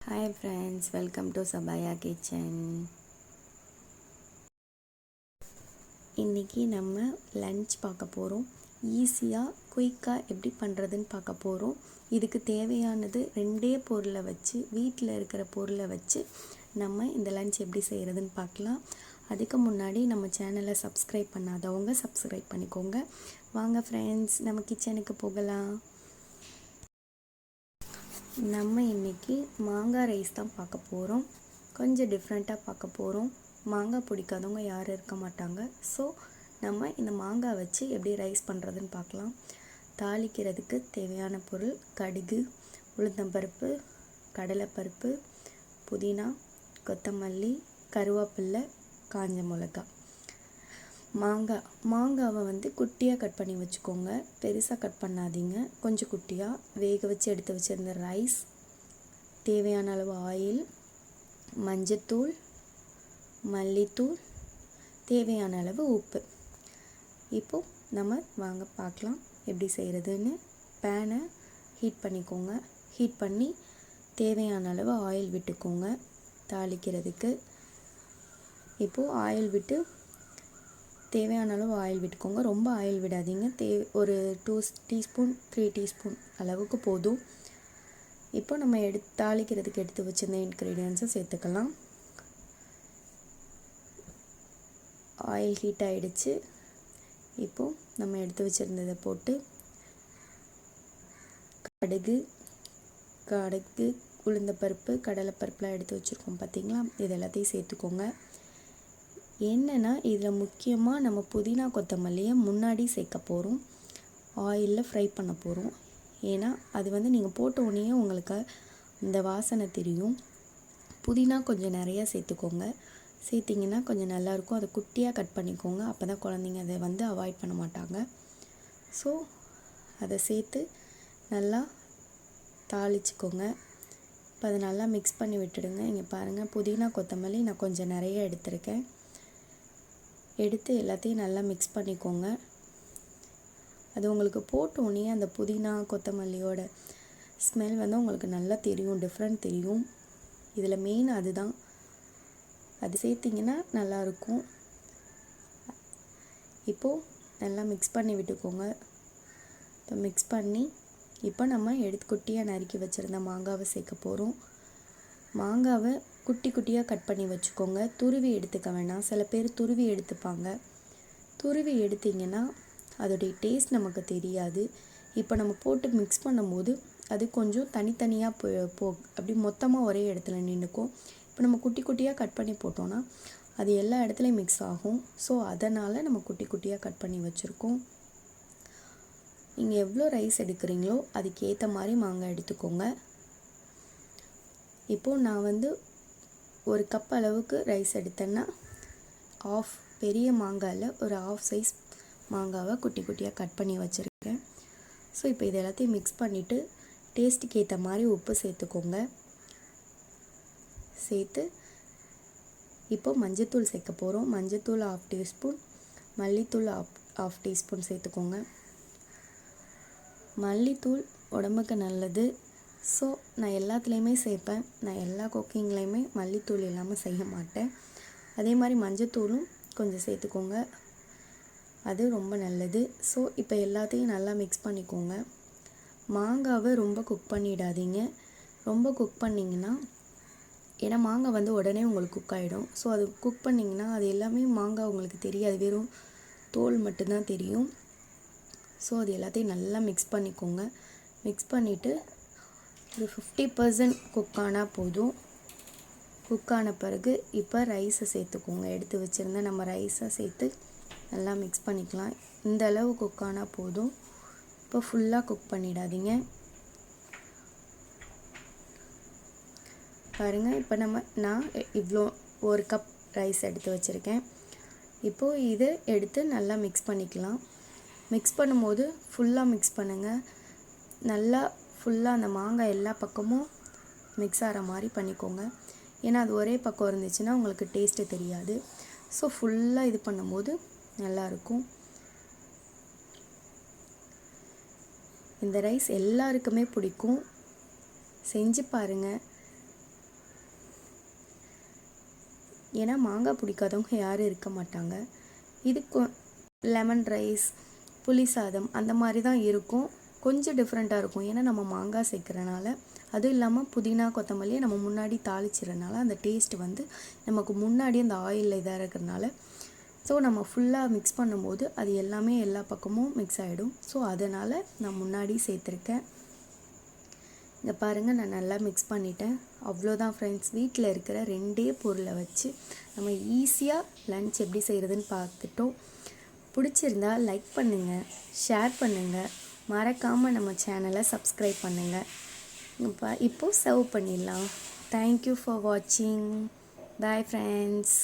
Hi friends, welcome to Sabaya kitchen. இன்னைக்கு நம்ம lunch பார்க்க போறோம். ஈஸியா குயிக்கா எப்படி பண்றதுன்னு பார்க்க போறோம். இதுக்கு தேவையானது ரெண்டே பொருளை வச்சு வீட்ல இருக்கிற பொருளை வச்சு நம்ம இந்த லஞ்ச் எப்படி செய்யறதுன்னு பார்க்கலாம். அதுக்கு முன்னாடி நம்ம சேனலை சப்ஸ்கிரைப் பண்ணாதவங்க சப்ஸ்கிரைப் பண்ணிக்கோங்க. வாங்க ஃப்ரெண்ட்ஸ், நம்ம கிச்சனுக்கு போகலாம். நம்ம இன்றைக்கி மாங்காய் ரைஸ் தான் பார்க்க போகிறோம். கொஞ்சம் டிஃப்ரெண்ட்டாக பார்க்க போகிறோம். மாங்காய் பிடிக்காதவங்க யாரும் இருக்க மாட்டாங்க. ஸோ நம்ம இந்த மாங்காய் வச்சு எப்படி ரைஸ் பண்ணுறதுன்னு பார்க்கலாம். தாளிக்கிறதுக்கு தேவையான பொருள் கடுகு, உளுந்தம்பருப்பு, கடலைப்பருப்பு, புதினா, கொத்தமல்லி, கருவேப்பில்லை, காஞ்ச மிளகாய். மாங்காவை குட்டியாக கட் பண்ணி வச்சுக்கோங்க. பெருசாக கட் பண்ணாதீங்க. கொஞ்சம் குட்டியாக வேக வச்சு எடுத்து வச்சுருந்த ரைஸ், தேவையான அளவு ஆயில், மஞ்சத்தூள், மல்லித்தூள், தேவையான அளவு உப்பு. இப்போது நம்ம வாங்க பார்க்கலாம் எப்படி செய்கிறதுன்னு. பேனை ஹீட் பண்ணிக்கோங்க. ஹீட் பண்ணி தேவையான அளவு ஆயில் விட்டுக்கோங்க தாளிக்கிறதுக்கு. இப்போது ஆயில் விட்டு தேவையான அளவு ஆயில் விட்டுக்கோங்க. ரொம்ப ஆயில் விடாதீங்க. ஒரு 2 டீஸ்பூன் 3 டீஸ்பூன் அளவுக்கு போதும். இப்போ நம்ம தாளிக்கிறதுக்கு எடுத்து வச்சிருந்த இன்க்ரீடியன்ஸை சேர்த்துக்கலாம். ஆயில் ஹீட் ஆகிடுச்சு. இப்போது நம்ம எடுத்து வச்சுருந்ததை போட்டு கடுகு, உளுந்தப்பருப்பு, கடலைப்பருப்புலாம் எடுத்து வச்சுருக்கோம் பார்த்தீங்களா, இது எல்லாத்தையும் சேர்த்துக்கோங்க. என்னென்னா இதில் முக்கியமாக நம்ம புதினா கொத்தமல்லியை முன்னாடி சேர்க்க போகிறோம். ஆயிலில் ஃப்ரை பண்ண போகிறோம். ஏன்னா அது நீங்கள் போட்ட உடனே உங்களுக்கு இந்த வாசனை தெரியும். புதினா கொஞ்சம் நிறையா சேர்த்துக்கோங்க. சேர்த்திங்கன்னா கொஞ்சம் நல்லாயிருக்கும். அதை குட்டியாக கட் பண்ணிக்கோங்க. அப்போ தான் குழந்தைங்க அதை அவாய்ட் பண்ண மாட்டாங்க. ஸோ அதை சேர்த்து நல்லா தாளிச்சிக்கோங்க. இப்போ அதை நல்லா மிக்ஸ் பண்ணி விட்டுடுங்க. இங்கே பாருங்கள், புதினா கொத்தமல்லி நான் கொஞ்சம் நிறைய எடுத்திருக்கேன். எடுத்து எல்லாத்தையும் நல்லா மிக்ஸ் பண்ணிக்கோங்க. அது உங்களுக்கு போட்டோன்னே அந்த புதினா கொத்தமல்லியோட ஸ்மெல் உங்களுக்கு நல்லா தெரியும், டிஃப்ரெண்ட் தெரியும். இதில் மெயின் அதுதான். அது சேர்த்திங்கன்னா நல்லாயிருக்கும். இப்போது நல்லா மிக்ஸ் பண்ணி விட்டுக்கோங்க. இப்போ மிக்ஸ் பண்ணி இப்போ நம்ம குட்டியாக நறுக்கி வச்சுருந்த மாங்காவை சேர்க்க போகிறோம். மாங்காவை குட்டி குட்டியாக கட் பண்ணி வச்சுக்கோங்க. துருவி எடுத்துக்க வேணாம். சில பேர் துருவி எடுத்துப்பாங்க. துருவி எடுத்திங்கன்னா அதோடைய டேஸ்ட் நமக்கு தெரியாது. இப்போ நம்ம போட்டு மிக்ஸ் பண்ணும்போது அது கொஞ்சம் தனித்தனியாக அப்படி மொத்தமாக ஒரே இடத்துல நின்றுக்கும். இப்போ நம்ம குட்டி குட்டியாக கட் பண்ணி போட்டோன்னா அது எல்லா இடத்துலையும் மிக்ஸ் ஆகும். ஸோ அதனால் நம்ம குட்டி குட்டியாக கட் பண்ணி வச்சுருக்கோம். நீங்கள் எவ்வளோ ரைஸ் எடுக்கிறீங்களோ அதுக்கேற்ற மாதிரி மாங்காய் எடுத்துக்கோங்க. இப்போது நான் ஒரு கப் அளவுக்கு ரைஸ் எடுத்தேன்னா பெரிய மாங்காயில் ஒரு ஆஃப் சைஸ் மாங்காவை குட்டி குட்டியாக கட் பண்ணி வச்சுருக்கேன். ஸோ இப்போ இது எல்லாத்தையும் மிக்ஸ் பண்ணிவிட்டு டேஸ்ட்டுக்கு ஏற்ற மாதிரி உப்பு சேர்த்துக்கோங்க. சேர்த்து இப்போது மஞ்சத்தூள் சேர்க்க போகிறோம். மஞ்சத்தூள் 1/2 டீஸ்பூன், மல்லித்தூள் 1/2 டீஸ்பூன் சேர்த்துக்கோங்க. மல்லித்தூள் உடம்புக்கு நல்லது. ஸோ நான் எல்லாத்துலேயுமே சேர்ப்பேன். நான் எல்லா குக்கிங்லேயுமே மல்லித்தூள் இல்லாமல் செய்ய மாட்டேன். அதே மாதிரி மஞ்சத்தூளும் கொஞ்சம் சேர்த்துக்கோங்க, அது ரொம்ப நல்லது. ஸோ இப்போ எல்லாத்தையும் நல்லா மிக்ஸ் பண்ணிக்கோங்க. மாங்காவை ரொம்ப குக் பண்ணிடாதீங்க. ரொம்ப குக் பண்ணிங்கன்னா, ஏன்னா மாங்காய் உடனே உங்களுக்கு குக் ஆகிடும். ஸோ அது குக் பண்ணிங்கன்னா அது எல்லாமே மாங்காய் உங்களுக்கு தெரியாது, வெறும் தோல் மட்டும்தான் தெரியும். ஸோ அது எல்லாத்தையும் நல்லா மிக்ஸ் பண்ணிக்கோங்க. மிக்ஸ் பண்ணிவிட்டு ஒரு 50% குக் ஆனால் போதும். குக் ஆன பிறகு இப்போ ரைஸை சேர்த்துக்கோங்க. எடுத்து வச்சுருந்த நம்ம ரைஸை சேர்த்து நல்லா மிக்ஸ் பண்ணிக்கலாம். இந்த அளவு குக் ஆனால் போதும். இப்போ ஃபுல்லாக குக் பண்ணிடாதீங்க. பாருங்கள், இப்போ நான் இவ்வளோ ஒரு கப் ரைஸ் எடுத்து வச்சுருக்கேன். இப்போது இதை எடுத்து நல்லா மிக்ஸ் பண்ணிக்கலாம். மிக்ஸ் பண்ணும்போது ஃபுல்லாக மிக்ஸ் பண்ணுங்கள். நல்லா ஃபுல்லாக அந்த மாங்காய் எல்லா பக்கமும் மிக்ஸ் ஆகிற மாதிரி பண்ணிக்கோங்க. ஏன்னா அது ஒரே பக்கம் இருந்துச்சுன்னா உங்களுக்கு டேஸ்ட்டு தெரியாது. ஸோ ஃபுல்லாக இது பண்ணும்போது நல்லாயிருக்கும். இந்த ரைஸ் எல்லாருக்குமே பிடிக்கும். செஞ்சு பாருங்கள். ஏன்னா மாங்காய் பிடிக்காதவங்க யாரும் இருக்க மாட்டாங்க. இது லெமன் ரைஸ், புளி சாதம் அந்த மாதிரி தான் இருக்கும். கொஞ்சம் டிஃப்ரெண்ட்டாக இருக்கும், ஏன்னா நம்ம மாங்காய் சேர்க்குறனால. அதுவும் இல்லாமல் புதினா கொத்தமல்லியை நம்ம முன்னாடி தாளிச்சிடறனால அந்த டேஸ்ட் வந்து நமக்கு முன்னாடி அந்த ஆயிலில் இதாக இருக்கிறனால, ஸோ நம்ம ஃபுல்லாக மிக்ஸ் பண்ணும்போது அது எல்லாமே எல்லா பக்கமும் மிக்ஸ் ஆகிடும். ஸோ அதனால் நான் முன்னாடி சேர்த்துருக்கேன். இங்கே பாருங்கள், நான் நல்லா மிக்ஸ் பண்ணிட்டேன். அவ்வளோதான் ஃப்ரெண்ட்ஸ், வீட்டில் இருக்கிற 2 பொருளை வச்சு நம்ம ஈஸியாக லன்ச் எப்படி செய்கிறதுன்னு பார்த்துட்டோம். பிடிச்சிருந்தா லைக் பண்ணுங்கள், ஷேர் பண்ணுங்கள், மறக்காமல் நம்ம சேனலை சப்ஸ்கிரைப் பண்ணுங்கள். இப்போது சர்வ் பண்ணிடலாம். தேங்க்யூ ஃபார் வாட்சிங். Bye friends.